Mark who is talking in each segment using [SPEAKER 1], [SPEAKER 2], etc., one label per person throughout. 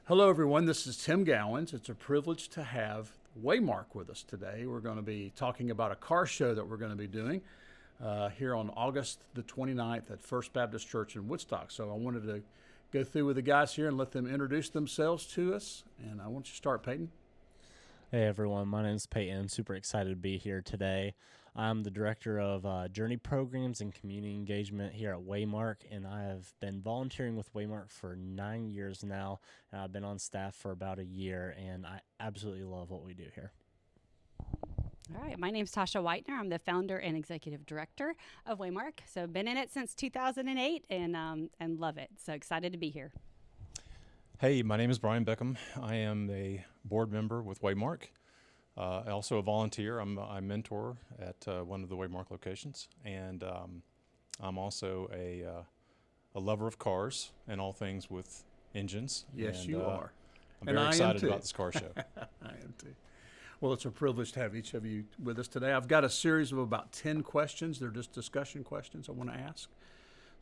[SPEAKER 1] Hello, everyone. This is Tim Gowans. It's a privilege to have Warmark with us today. We're going to be talking about a car show that we're going to be doing here on August the 29th at First Baptist Church in Woodstock. So I wanted to go through with the guys here and let them introduce themselves to us. And I want you to start, Peyton.
[SPEAKER 2] Hey everyone, my name is Peyton. Super excited to be here today. I'm the director of Journey Programs and Community Engagement here at Warmark, and I have been volunteering with Warmark for 9 years now. And I've been on staff for about a year, and I absolutely love what we do here.
[SPEAKER 3] All right, my name's Tasha Whitener. I'm the founder and executive director of Warmark. So I've been in it since 2008 and love it. So excited to be here.
[SPEAKER 4] Hey, my name is Brian Beckham. I am a board member with Warmark. Also a volunteer. I mentor at one of the Warmark locations, and I'm also a lover of cars and all things with engines.
[SPEAKER 1] Yes,
[SPEAKER 4] and,
[SPEAKER 1] you are.
[SPEAKER 4] I'm very excited about this car show.
[SPEAKER 1] I am too. Well, it's a privilege to have each of you with us today. I've got a series of about 10 questions. They're just discussion questions I want to ask.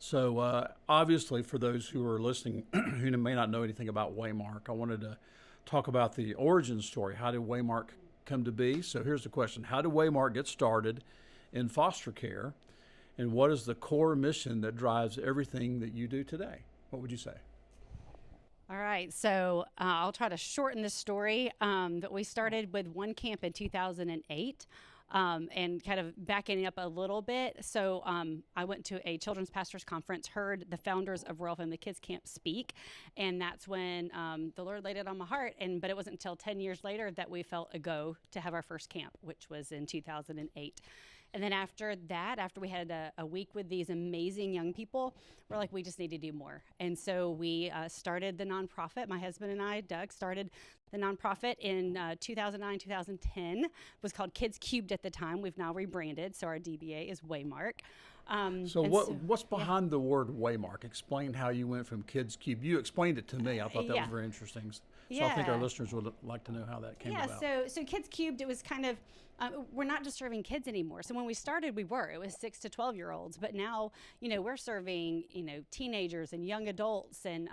[SPEAKER 1] So obviously, for those who are listening who may not know anything about Warmark, I wanted to talk about the origin story. How did Warmark come to be? So here's the question. How did Warmark get started in foster care? And what is the core mission that drives everything that you do today? What would you say?
[SPEAKER 3] All right, so I'll try to shorten this story. But we started with one camp in 2008. And kind of backing up a little bit. So I went to a children's pastors conference, heard the founders of Royal Family Kids Camp speak, and that's when the Lord laid it on my heart. But it wasn't until 10 years later that we felt a go to have our first camp, which was in 2008. And then after that, after we had a week with these amazing young people, we're like, we just need to do more. And so we started the nonprofit. My husband and I, Doug, started the nonprofit in 2009, 2010. It was called Kids Cubed at the time. We've now rebranded, so our DBA is Warmark.
[SPEAKER 1] What's behind the word Warmark? Explain how you went from Kids Cube. You explained it to me. I thought that was very interesting. So I think our listeners would like to know how that came about.
[SPEAKER 3] So Kids Cubed, it was kind of, we're not just serving kids anymore. So when we started, it was 6 to 12-year-olds. But now, we're serving, teenagers and young adults. And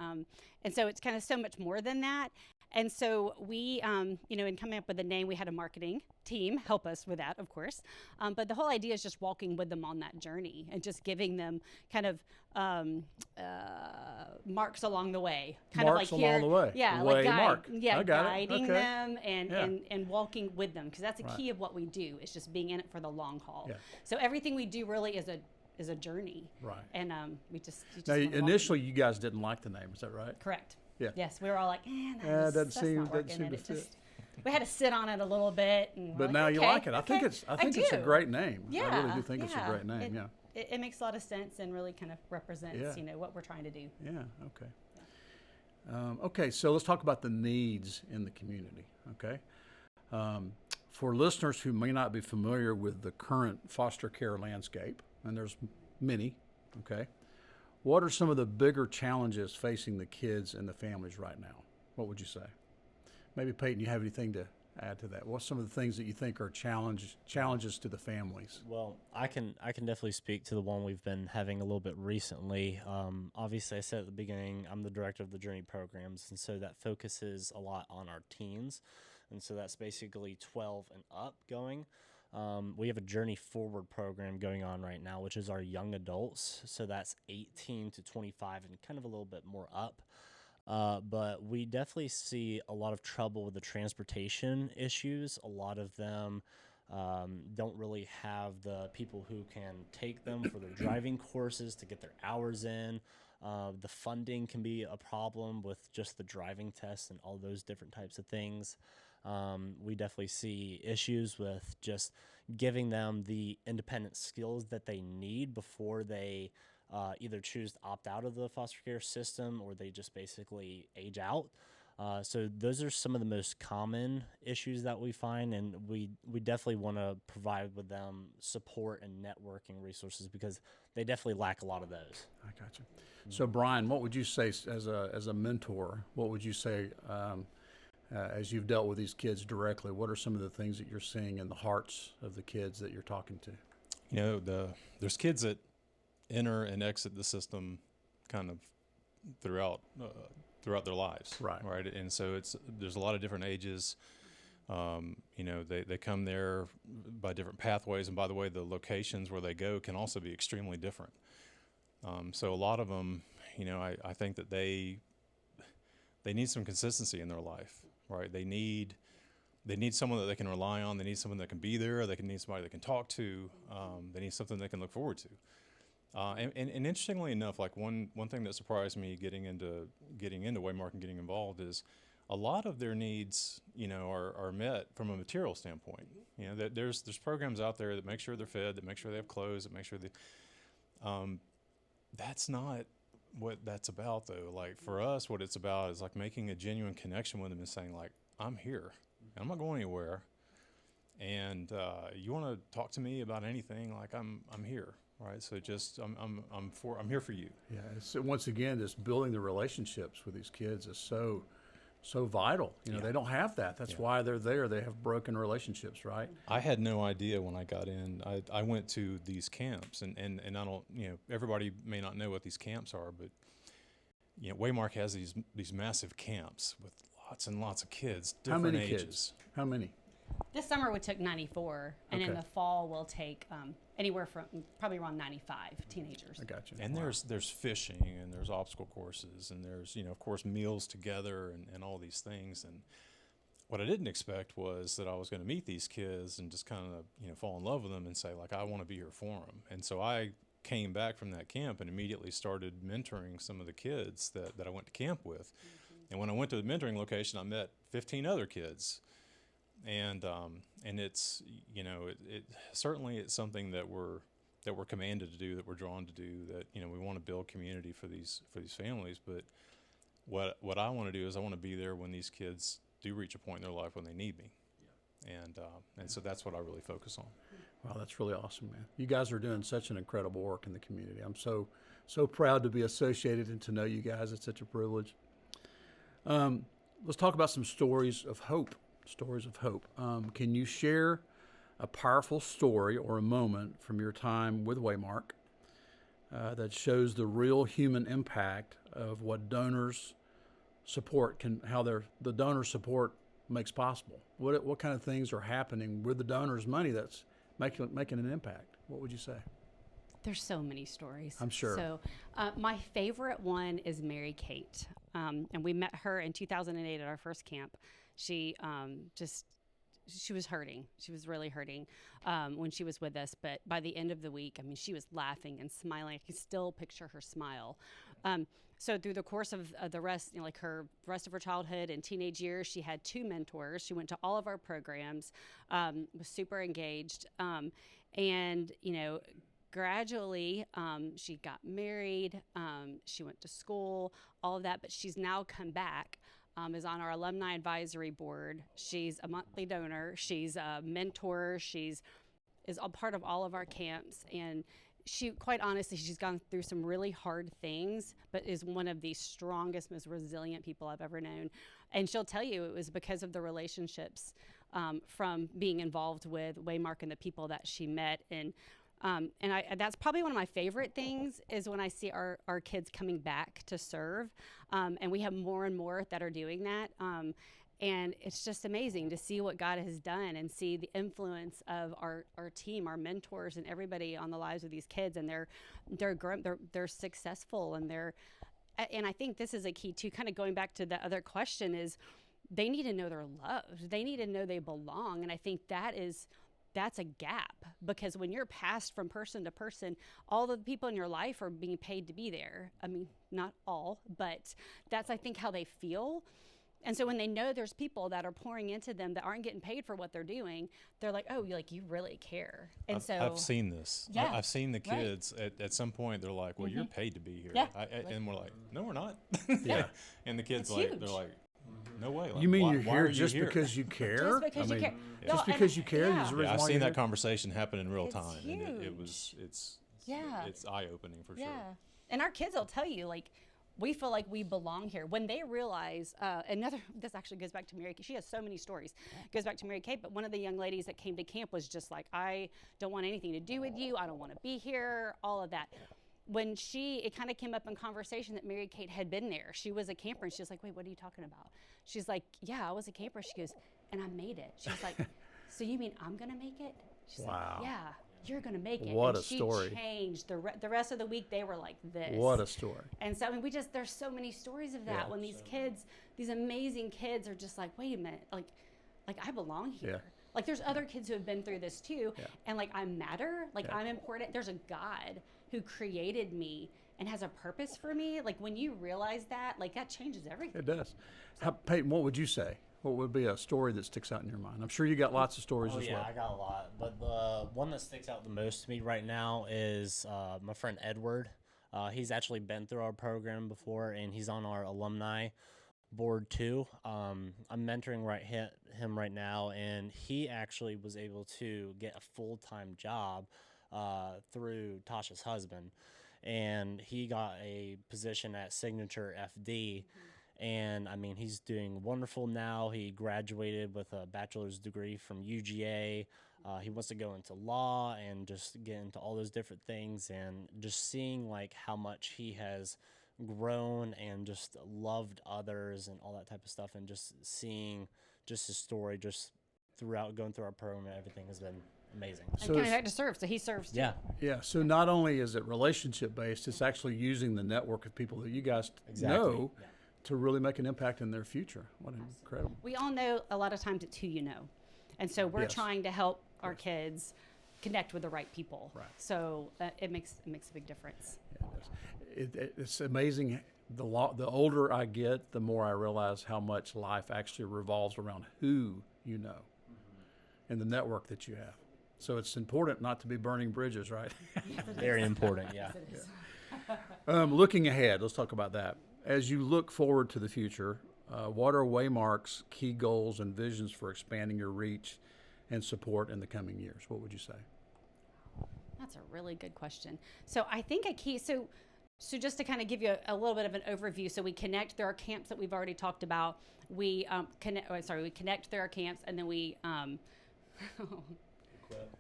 [SPEAKER 3] so it's kind of so much more than that. And so we, in coming up with the name, we had a marketing team help us with that, of course. But the whole idea is just walking with them on that journey and just giving them kind of marks along the way.
[SPEAKER 1] Marks along the way.
[SPEAKER 3] Yeah, guiding them and walking with them, because that's a key of what we do. It's just being in it for the long haul. Yeah. So everything we do really is a journey.
[SPEAKER 1] Right.
[SPEAKER 3] And we just
[SPEAKER 1] now, initially, you guys didn't like the name. Is that right?
[SPEAKER 3] Correct.
[SPEAKER 1] Yeah.
[SPEAKER 3] Yes, we were all like,
[SPEAKER 1] that's
[SPEAKER 3] not working.
[SPEAKER 1] to fit.
[SPEAKER 3] We had to sit on it a little bit. And
[SPEAKER 1] but now you like it. I think it's a great name.
[SPEAKER 3] Yeah,
[SPEAKER 1] I really do think it's a great name.
[SPEAKER 3] It makes a lot of sense and really kind of represents, what we're trying to do.
[SPEAKER 1] Yeah. Okay. Yeah. Okay. So let's talk about the needs in the community. Okay. For listeners who may not be familiar with the current foster care landscape, and there's many. Okay. What are some of the bigger challenges facing the kids and the families right now? What would you say? Maybe, Peyton, you have anything to add to that? What's some of the things that you think are challenges to the families?
[SPEAKER 2] Well, I can definitely speak to the one we've been having a little bit recently. Obviously, I said at the beginning, I'm the director of the Journey Programs, and so that focuses a lot on our teens. And so that's basically 12 and up going. We have a Journey Forward program going on right now, which is our young adults. So that's 18 to 25 and kind of a little bit more up. But we definitely see a lot of trouble with the transportation issues. A lot of them don't really have the people who can take them for their driving courses to get their hours in. The funding can be a problem with just the driving tests and all those different types of things. We definitely see issues with just giving them the independent skills that they need before they either choose to opt out of the foster care system or they just basically age out. So those are some of the most common issues that we find, and we definitely want to provide with them support and networking resources because they definitely lack a lot of those.
[SPEAKER 1] I got you. So Brian, what would you say as a mentor? What would you say as you've dealt with these kids directly? What are some of the things that you're seeing in the hearts of the kids that you're talking to?
[SPEAKER 4] There's kids that enter and exit the system kind of throughout throughout their lives.
[SPEAKER 1] Right.
[SPEAKER 4] And so there's a lot of different ages. They come there by different pathways, and by the way, the locations where they go can also be extremely different. So a lot of them, I think that they need some consistency in their life, right? They need someone that they can rely on. They need someone that can be there. They need somebody they can talk to. They need something they can look forward to. And interestingly enough, like one thing that surprised me getting into Waymark and getting involved is a lot of their needs, are met from a material standpoint. That there's programs out there that make sure they're fed, that make sure they have clothes, that make sure that's not what that's about though. Like for us, what it's about is like making a genuine connection with them and saying like, I'm here, I'm not going anywhere, and you want to talk to me about anything, like I'm here. Right, so just I'm here for you.
[SPEAKER 1] Yeah, it's, once again, just building the relationships with these kids is so vital. They don't have that. That's why they're there. They have broken relationships, right?
[SPEAKER 4] I had no idea when I got in. I went to these camps, and I don't, everybody may not know what these camps are, but Waymark has these massive camps with lots and lots of kids, different
[SPEAKER 1] How many
[SPEAKER 4] ages.
[SPEAKER 1] kids? How many?
[SPEAKER 3] This summer we took 94, and in
[SPEAKER 1] Okay.
[SPEAKER 3] the fall we'll take anywhere from probably around 95 teenagers.
[SPEAKER 1] I got you.
[SPEAKER 4] And
[SPEAKER 1] Wow.
[SPEAKER 4] there's fishing, and there's obstacle courses, and there's of course meals together, and all these things. And what I didn't expect was that I was going to meet these kids and just kind of fall in love with them and say like I want to be here for them. And so I came back from that camp and immediately started mentoring some of the kids that I went to camp with. And when I went to the mentoring location, I met 15 other kids. And it's it certainly it's something that we're commanded to do, that we're drawn to do, that we want to build community for these families. But what I want to do is I want to be there when these kids do reach a point in their life when they need me, and so that's what I really focus on.
[SPEAKER 1] Wow, that's really awesome, man. You guys are doing such an incredible work in the community. I'm so proud to be associated and to know you guys. It's such a privilege. Let's talk about some stories of hope. Stories of hope. Can you share a powerful story or a moment from your time with Waymark that shows the real human impact of what donors support the donor support makes possible? What kind of things are happening with the donors' money that's making an impact? What would you say?
[SPEAKER 3] There's so many stories.
[SPEAKER 1] I'm sure.
[SPEAKER 3] So my favorite one is Mary Kate. And we met her in 2008 at our first camp. She she was hurting. She was really hurting when she was with us. But by the end of the week, she was laughing and smiling. I can still picture her smile. So through the course of the rest, her rest of her childhood and teenage years, she had 2 mentors. She went to all of our programs, was super engaged. And gradually, she got married. She went to school, all of that. But she's now come back. Is on our alumni advisory board. She's a monthly donor. She's a mentor. Is a part of all of our camps. And she, quite honestly, she's gone through some really hard things, but is one of the strongest, most resilient people I've ever known. And she'll tell you it was because of the relationships from being involved with Waymark and the people that she met. And that's probably one of my favorite things is when I see our kids coming back to serve. And we have more and more that are doing that. And it's just amazing to see what God has done and see the influence of our team, our mentors, and everybody on the lives of these kids. And they're successful, and and I think this is a key too, kind of going back to the other question, is they need to know they're loved. They need to know they belong. And I think that's a gap, because when you're passed from person to person, all the people in your life are being paid to be there. Not all, but that's, I think, how they feel. And so when they know there's people that are pouring into them that aren't getting paid for what they're doing, they're like, oh, you really care. And
[SPEAKER 4] I've seen this.
[SPEAKER 3] Yeah,
[SPEAKER 4] I've seen the
[SPEAKER 3] right.
[SPEAKER 4] kids at some point, they're like, well, you're paid to be here.
[SPEAKER 3] Yeah.
[SPEAKER 4] And we're like, no, we're not.
[SPEAKER 1] Yeah.
[SPEAKER 4] And the kids,
[SPEAKER 3] It's
[SPEAKER 4] they're
[SPEAKER 3] huge.
[SPEAKER 4] like, no way. Like,
[SPEAKER 1] You mean
[SPEAKER 4] why
[SPEAKER 1] you're
[SPEAKER 4] are
[SPEAKER 1] here
[SPEAKER 4] you
[SPEAKER 1] just
[SPEAKER 4] here?
[SPEAKER 1] because you care?
[SPEAKER 3] Just because you care.
[SPEAKER 1] Just
[SPEAKER 3] No,
[SPEAKER 1] because you
[SPEAKER 3] and-
[SPEAKER 1] care?
[SPEAKER 3] yeah.
[SPEAKER 1] Is the
[SPEAKER 4] Yeah,
[SPEAKER 1] reason
[SPEAKER 4] I've
[SPEAKER 1] why
[SPEAKER 4] seen
[SPEAKER 1] you're
[SPEAKER 4] that
[SPEAKER 1] here?
[SPEAKER 4] conversation happen in real
[SPEAKER 3] It's
[SPEAKER 4] time, and it's
[SPEAKER 3] Yeah.
[SPEAKER 4] it's eye opening for
[SPEAKER 3] Yeah.
[SPEAKER 4] sure.
[SPEAKER 3] And our kids will tell you, we feel like we belong here. When they realize, this actually goes back to Mary Kate. She has so many stories. Goes back to Mary Kate, but one of the young ladies that came to camp was just like, I don't want anything to do with you. I don't want to be here, all of that. when it kind of came up in conversation that Mary Kate had been there. She was a camper, and she was like, "Wait, what are you talking about?" She's like, "Yeah, I was a camper." She goes, "And I made it." She's like, "So you mean I'm gonna make it?" She's
[SPEAKER 1] Wow.
[SPEAKER 3] like, "Yeah, you're gonna make it."
[SPEAKER 1] What
[SPEAKER 3] and
[SPEAKER 1] a
[SPEAKER 3] she
[SPEAKER 1] story.
[SPEAKER 3] changed the rest of the week. They were like this.
[SPEAKER 1] What a story.
[SPEAKER 3] And so I mean, there's so many stories of that
[SPEAKER 1] Yeah.
[SPEAKER 3] when these kids, these amazing kids, are just like, "Wait a minute, like I belong here."
[SPEAKER 1] Yeah.
[SPEAKER 3] Like there's other kids who have been through this too,
[SPEAKER 1] Yeah.
[SPEAKER 3] and like I matter, like
[SPEAKER 1] Yeah.
[SPEAKER 3] I'm important. There's a God who created me and has a purpose for me. Like when you realize that, like that changes everything.
[SPEAKER 1] It does. Peyton, what would you say? What would be a story that sticks out in your mind? I'm sure you got lots of stories
[SPEAKER 2] Oh
[SPEAKER 1] as
[SPEAKER 2] yeah,
[SPEAKER 1] well.
[SPEAKER 2] I got a lot, but the one that sticks out the most to me right now is my friend Edward. He's actually been through our program before, and he's on our alumni board too. I'm mentoring him right now, and he actually was able to get a full-time job through Tasha's husband, and he got a position at Signature FD. And I mean, he's doing wonderful now. He graduated with a bachelor's degree from UGA. He wants to go into law and just get into all those different things. And just seeing like how much he has grown and just loved others and all that type of stuff, and just seeing just his story just throughout going through our program and everything has been amazing.
[SPEAKER 3] And
[SPEAKER 1] So
[SPEAKER 3] coming
[SPEAKER 1] it's-
[SPEAKER 3] back to serve, so he serves too.
[SPEAKER 2] Yeah,
[SPEAKER 1] Yeah. So not only is it relationship based, it's actually using the network of people that you guys
[SPEAKER 2] Exactly.
[SPEAKER 1] know
[SPEAKER 2] Yeah.
[SPEAKER 1] to really make an impact in their future. What incredible.
[SPEAKER 3] We all know a lot of times it's who you know, and so we're
[SPEAKER 1] Yes.
[SPEAKER 3] trying to help our kids connect with the right people.
[SPEAKER 1] Right.
[SPEAKER 3] So it makes a big difference.
[SPEAKER 1] Yeah, it's amazing. The older I get, the more I realize how much life actually revolves around who you know and the network that you have. So it's important not to be burning bridges, right?
[SPEAKER 2] Very important. Yeah.
[SPEAKER 1] Looking ahead, let's talk about that. As you look forward to the future, what are Waymark's key goals and visions for expanding your reach and support in the coming years? What would you say?
[SPEAKER 3] That's a really good question. So I think a key, so just to kind of give you a little bit of an overview, so we connect through our camps that we've already talked about. We we connect through our camps, and then we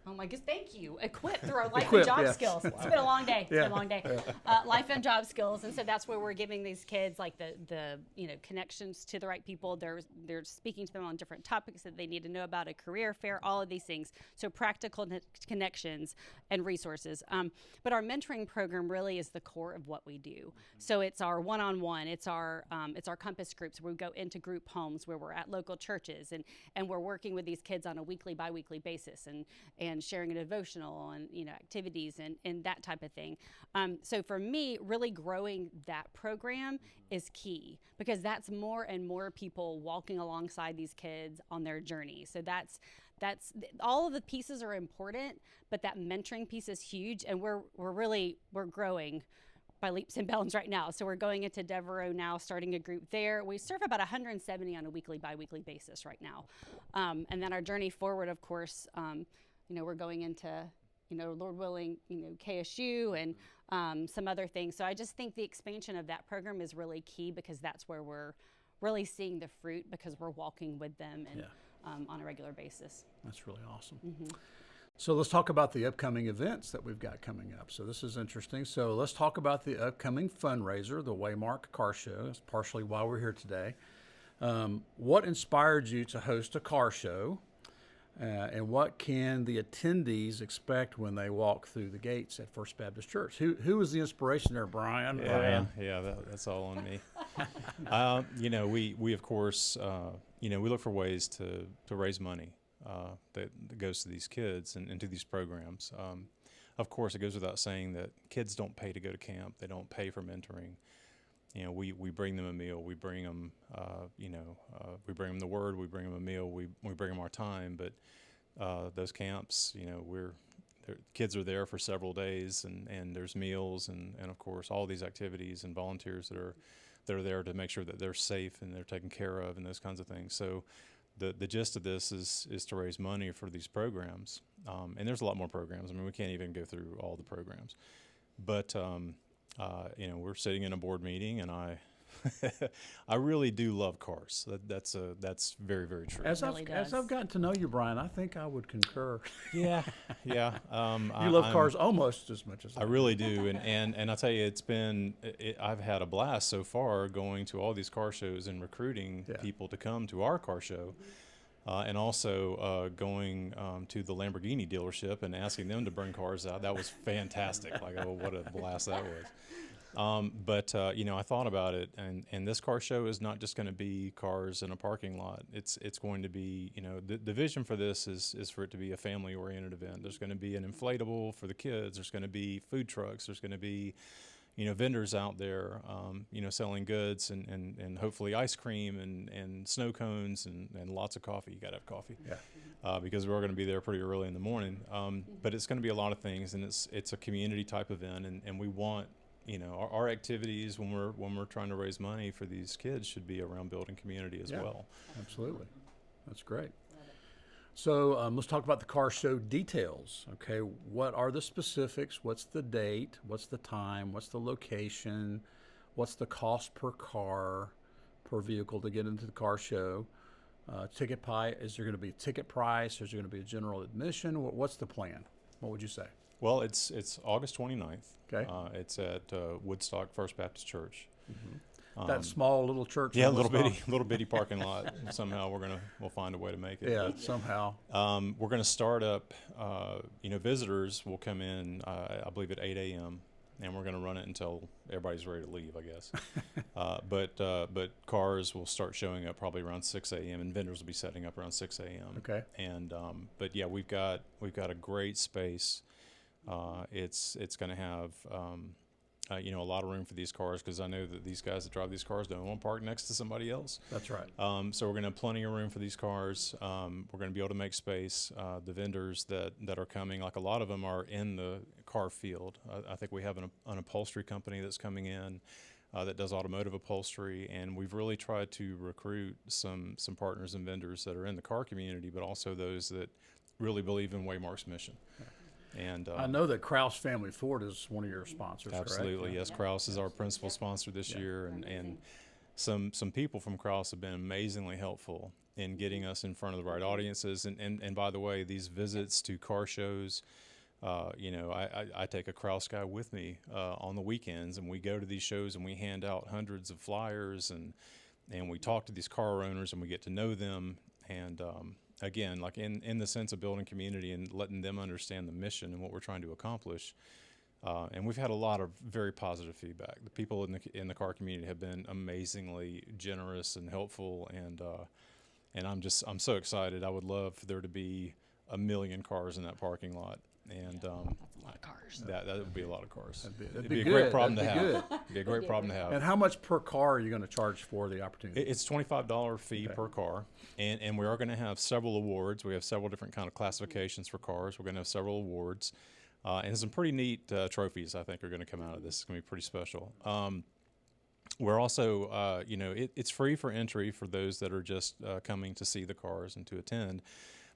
[SPEAKER 3] oh my goodness, thank you. Equip through our life
[SPEAKER 1] Equip,
[SPEAKER 3] and job
[SPEAKER 1] yeah.
[SPEAKER 3] skills. It's been a long day. It's
[SPEAKER 1] Yeah.
[SPEAKER 3] been a long day. Life and job skills, and so that's where we're giving these kids like the connections to the right people. They're speaking to them on different topics that they need to know about, a career fair, all of these things. So practical connections and resources. But our mentoring program really is the core of what we do. So it's our one-on-one. It's our compass groups where we go into group homes where we're at local churches and we're working with these kids on a weekly, bi-weekly basis and sharing a devotional and activities and that type of thing. So for me, really growing that program is key because that's more and more people walking alongside these kids on their journey. So that's all of the pieces are important, but that mentoring piece is huge, and we're growing by leaps and bounds right now. So we're going into Devereaux now, starting a group there. We serve about 170 on a weekly, bi-weekly basis right now. And then our journey forward, of course, we're going into, Lord willing, KSU and some other things. So I just think the expansion of that program is really key because that's where we're really seeing the fruit because we're walking with them and on a regular basis.
[SPEAKER 1] That's really awesome. So let's talk about the upcoming events that we've got coming up. So this is interesting. So let's talk about the upcoming fundraiser, the Warmark Car Show. It's partially why we're here today. What inspired you to host a car show? And what can the attendees expect when they walk through the gates at First Baptist Church? Who was the inspiration there, Brian?
[SPEAKER 4] That's all on me. We of course, we look for ways to raise money that goes to these kids and to these programs. Of course, it goes without saying that kids don't pay to go to camp. They don't pay for mentoring. We bring them a meal. We bring them, we bring them the word. We bring them a meal. We bring them our time. But those camps, kids are there for several days, and there's meals, and of course all these activities and volunteers that are there to make sure that they're safe and they're taken care of and those kinds of things. So the gist of this is to raise money for these programs, and there's a lot more programs. I mean, we can't even go through all the programs, but we're sitting in a board meeting, and I I really do love cars. That's very, very true.
[SPEAKER 1] As
[SPEAKER 3] really
[SPEAKER 1] as
[SPEAKER 3] does.
[SPEAKER 1] I've gotten to know you, Brian, I think I would concur.
[SPEAKER 4] Yeah, yeah.
[SPEAKER 1] You love cars almost as much as
[SPEAKER 4] I really do, and I tell you, I've had a blast so far going to all these car shows and recruiting
[SPEAKER 1] Yeah.
[SPEAKER 4] people to come to our car show, and also going to the Lamborghini dealership and asking them to bring cars out. That was fantastic. Like, oh, what a blast that was. But I thought about it, and this car show is not just going to be cars in a parking lot. It's going to be, the vision for this is for it to be a family-oriented event. There's going to be an inflatable for the kids. There's going to be food trucks. There's going to be, vendors out there, selling goods and hopefully ice cream and snow cones and lots of coffee. You got to have coffee.
[SPEAKER 1] Yeah.
[SPEAKER 4] Because we're going to be there pretty early in the morning. But it's going to be a lot of things, and it's a community type event, and we want. Our activities when we're trying to raise money for these kids should be around building community as
[SPEAKER 1] Yeah.
[SPEAKER 4] well.
[SPEAKER 1] Absolutely. That's great. So let's talk about the car show details. Okay, what are the specifics? What's the date? What's the time? What's the location? What's the cost per car, per vehicle to get into the car show? Ticket pie? Is there going to be a ticket price? Is there going to be a general admission? What's the plan? What would you say?
[SPEAKER 4] Well, it's August 29th.
[SPEAKER 1] Okay.
[SPEAKER 4] It's at Woodstock First Baptist Church.
[SPEAKER 1] That small little church.
[SPEAKER 4] Yeah,
[SPEAKER 1] in Woodstock?
[SPEAKER 4] little bitty parking lot. Somehow we'll find a way to make it.
[SPEAKER 1] Yeah,
[SPEAKER 4] But,
[SPEAKER 1] somehow.
[SPEAKER 4] we're going to start up. Visitors will come in, I believe, at 8 a.m. and we're going to run it until everybody's ready to leave, I guess. But cars will start showing up probably around 6 a.m. and vendors will be setting up around 6 a.m.
[SPEAKER 1] Okay.
[SPEAKER 4] And but yeah, we've got a great space. It's going to have a lot of room for these cars because I know that these guys that drive these cars don't want to park next to somebody else.
[SPEAKER 1] That's right.
[SPEAKER 4] So we're going to have plenty of room for these cars. We're going to be able to make space. The vendors that are coming, like a lot of them are in the car field. I think we have an upholstery company that's coming in that does automotive upholstery, and we've really tried to recruit some partners and vendors that are in the car community, but also those that really believe in Waymark's mission. And
[SPEAKER 1] I know that Kraus Family Ford is one of your sponsors,
[SPEAKER 4] absolutely,
[SPEAKER 1] correct?
[SPEAKER 4] yes. Kraus is our principal sponsor this year, and some people from Kraus have been amazingly helpful in getting us in front of the right audiences. And by the way, these visits to car shows, I take a Kraus guy with me on the weekends, and we go to these shows and we hand out hundreds of flyers and we talk to these car owners and we get to know them. And again, like in the sense of building community and letting them understand the mission and what we're trying to accomplish. And we've had a lot of very positive feedback. The people in the car community have been amazingly generous and helpful, and I'm so excited. I would love for there to be 1 million cars in that parking lot, and
[SPEAKER 3] That's a lot of cars.
[SPEAKER 4] that would be a lot of cars.
[SPEAKER 1] That'd
[SPEAKER 4] It'd
[SPEAKER 1] be
[SPEAKER 4] be a
[SPEAKER 1] good.
[SPEAKER 4] great problem to
[SPEAKER 1] That'd be
[SPEAKER 4] have. It'd be a great problem to have.
[SPEAKER 1] And how much per car are you going to charge for the opportunity?
[SPEAKER 4] It's $25 fee
[SPEAKER 1] Okay.
[SPEAKER 4] per car, and we are going to have several awards. We have several different kind of classifications for cars. We're going to have several awards, and some pretty neat trophies I think are going to come out of this. It's going to be pretty special. We're also, it's free for entry for those that are just coming to see the cars and to attend.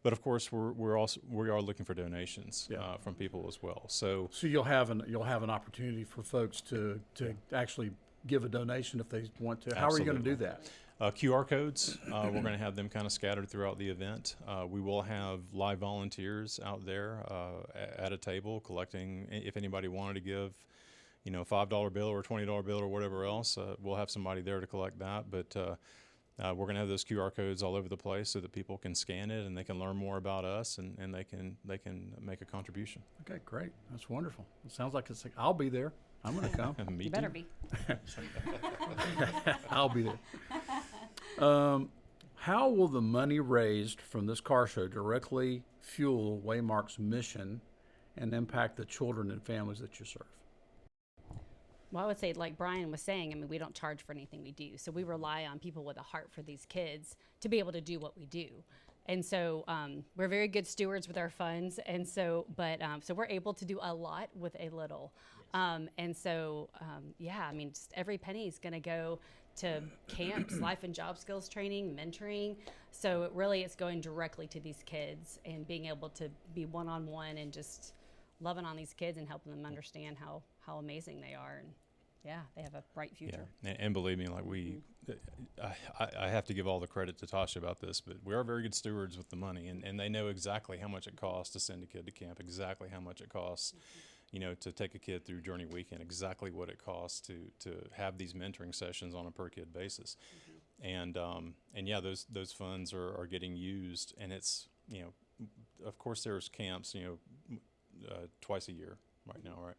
[SPEAKER 4] But of course, we are looking for donations from people as well. So
[SPEAKER 1] So you'll have an opportunity for folks to actually give a donation if they want to. How are you going to do that?
[SPEAKER 4] QR codes, we're going to have them kind of scattered throughout the event. We will have live volunteers out there at a table collecting. If anybody wanted to give, a $5 bill or a $20 bill or whatever else, we'll have somebody there to collect that. But we're going to have those QR codes all over the place so that people can scan it and they can learn more about us and they can make a contribution.
[SPEAKER 1] Okay, great. That's wonderful. It sounds like I'll be there. I'm going to come.
[SPEAKER 4] Me
[SPEAKER 3] You better
[SPEAKER 4] too.
[SPEAKER 3] be.
[SPEAKER 1] I'll be there. How will the money raised from this car show directly fuel Waymark's mission and impact the children and families that you serve?
[SPEAKER 3] Well, I would say, like Brian was saying, we don't charge for anything we do. So we rely on people with a heart for these kids to be able to do what we do. And so we're very good stewards with our funds. And so, so we're able to do a lot with a little. Just every penny is going to go to camps, life and job skills training, mentoring. So it's going directly to these kids and being able to be one-on-one and just loving on these kids and helping them understand how amazing they are. And Yeah, they have a bright future.
[SPEAKER 4] And believe me, like I have to give all the credit to Tasha about this, but we are very good stewards with the money, and they know exactly how much it costs to send a kid to camp, exactly how much it costs, to take a kid through Journey Weekend, exactly what it costs to have these mentoring sessions on a per kid basis, and yeah, those funds are getting used, and it's of course there's camps twice a year right now, right,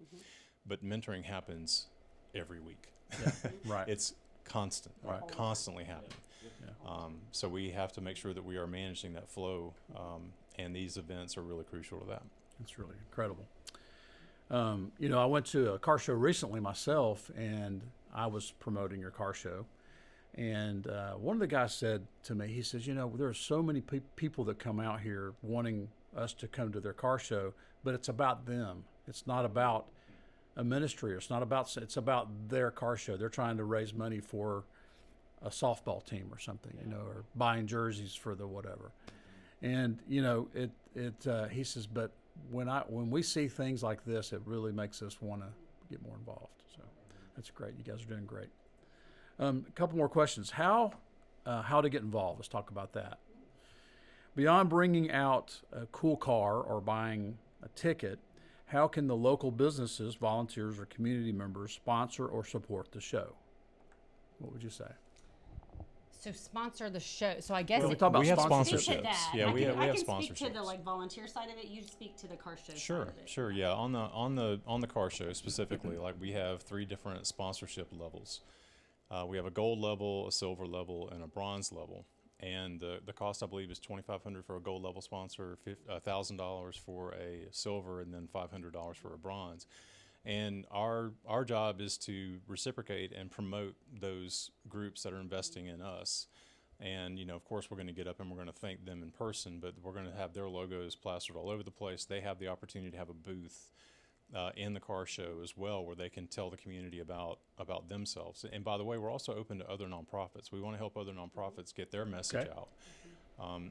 [SPEAKER 4] but mentoring happens every week.
[SPEAKER 1] Yeah, right.
[SPEAKER 4] It's constant,
[SPEAKER 1] Right.
[SPEAKER 4] constantly happening.
[SPEAKER 1] Yeah.
[SPEAKER 4] So we have to make sure that we are managing that flow, and these events are really crucial to that.
[SPEAKER 1] It's really incredible. I went to a car show recently myself, and I was promoting your car show. And one of the guys said to me, he says, there are so many people that come out here wanting us to come to their car show, but it's about them. It's not about a ministry. It's about their car show. They're trying to raise money for a softball team or something, or buying jerseys for the whatever. And he says, but when we see things like this, it really makes us want to get more involved. So that's great. You guys are doing great. A couple more questions. How to get involved? Let's talk about that. Beyond bringing out a cool car or buying a ticket, how can the local businesses, volunteers, or community members sponsor or support the show? What would you say?
[SPEAKER 3] So sponsor the show. So I guess
[SPEAKER 1] Well, we talk about
[SPEAKER 4] we have
[SPEAKER 1] sponsorships.
[SPEAKER 3] Speak to that.
[SPEAKER 4] Yeah, we have
[SPEAKER 3] I can speak
[SPEAKER 4] sponsorships.
[SPEAKER 3] to the volunteer side of it. You speak to the car show
[SPEAKER 4] Sure,
[SPEAKER 3] side of it.
[SPEAKER 4] sure. Yeah, on the car show specifically, like we have 3 different sponsorship levels. We have a gold level, a silver level, and a bronze level. And the cost, I believe, is $2,500 for a gold level sponsor, $1,000 for a silver, and then $500 for a bronze. And our job is to reciprocate and promote those groups that are investing in us. And, of course, we're going to get up and we're going to thank them in person, but we're going to have their logos plastered all over the place. They have the opportunity to have a booth in the car show as well, where they can tell the community about themselves. And by the way, we're also open to other nonprofits. We want to help other nonprofits get their message out.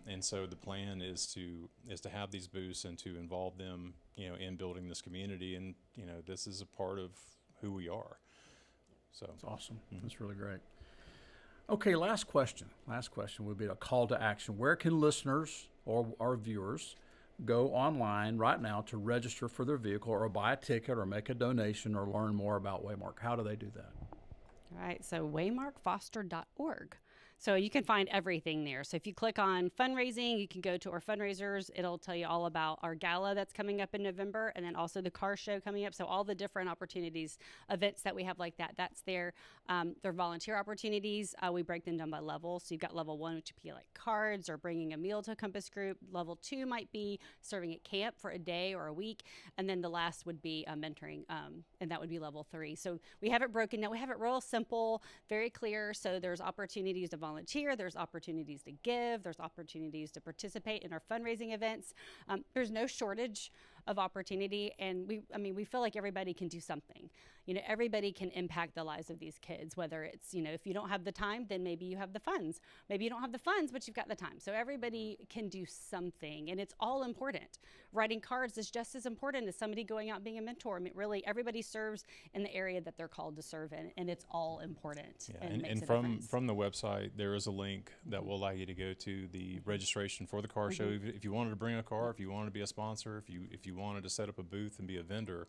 [SPEAKER 4] And so the plan is to have these booths and to involve them, in building this community. And this is a part of who we are. So
[SPEAKER 1] That's awesome. That's really great. Okay, last question. Last question would be a call to action. Where can listeners or our viewers go online right now to register for their vehicle or buy a ticket or make a donation or learn more about Waymark? How do they do that?
[SPEAKER 3] All right, so waymarkfoster.org. So you can find everything there. So if you click on fundraising, you can go to our fundraisers. It'll tell you all about our gala that's coming up in November, and then also the car show coming up. So all the different opportunities, events that we have like that, that's there. They're volunteer opportunities. We break them down by level. So you've got level 1, which would be like cards or bringing a meal to a Compass group. Level 2 might be serving at camp for a day or a week. And then the last would be mentoring, and that would be level 3. So we have it broken down. We have it real simple, very clear. So there's opportunities to volunteer, there's opportunities to give, there's opportunities to participate in our fundraising events. There's no shortage of opportunity, and we feel like everybody can do something. Everybody can impact the lives of these kids, whether it's, if you don't have the time, then maybe you have the funds. Maybe you don't have the funds, but you've got the time. So everybody can do something, and it's all important. Writing cards is just as important as somebody going out and being a mentor. Really, everybody serves in the area that they're called to serve in, and it's all important.
[SPEAKER 4] yeah,
[SPEAKER 3] and makes
[SPEAKER 4] and
[SPEAKER 3] a
[SPEAKER 4] from
[SPEAKER 3] difference.
[SPEAKER 4] the website, there is a link that will allow you to go to the registration for the car show. If you wanted to bring a car, if you wanted to be a sponsor, if you wanted to set up a booth and be a vendor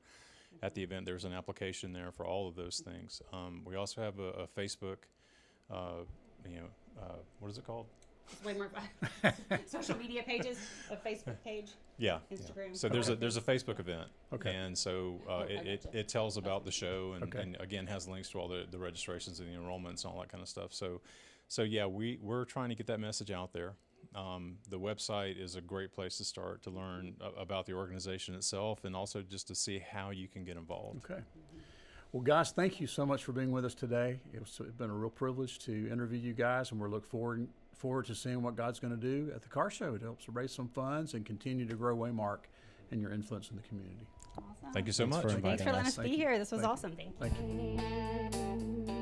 [SPEAKER 4] at the event, there's an application there for all of those things. We also have a Facebook, what is it called?
[SPEAKER 3] It's way more social media pages, a Facebook page.
[SPEAKER 4] Yeah.
[SPEAKER 3] Instagram.
[SPEAKER 4] So there's a Facebook event.
[SPEAKER 1] Okay.
[SPEAKER 4] And so it tells about the show and,
[SPEAKER 1] Okay.
[SPEAKER 4] and again has links to all the registrations and the enrollments and all that kind of stuff. So yeah, we're trying to get that message out there. The website is a great place to start to learn about the organization itself and also just to see how you can get involved.
[SPEAKER 1] Okay. Well, guys, thank you so much for being with us today. It's been a real privilege to interview you guys, and we're looking forward to seeing what God's going to do at the car show. It helps raise some funds and continue to grow Waymark and your influence in the community.
[SPEAKER 3] Awesome.
[SPEAKER 4] Thank you so
[SPEAKER 2] Thanks
[SPEAKER 4] much.
[SPEAKER 2] for inviting
[SPEAKER 3] Thanks for letting us
[SPEAKER 1] Thank
[SPEAKER 3] be
[SPEAKER 1] you.
[SPEAKER 3] here. This was
[SPEAKER 1] Thank you.
[SPEAKER 3] awesome.
[SPEAKER 1] Thank you.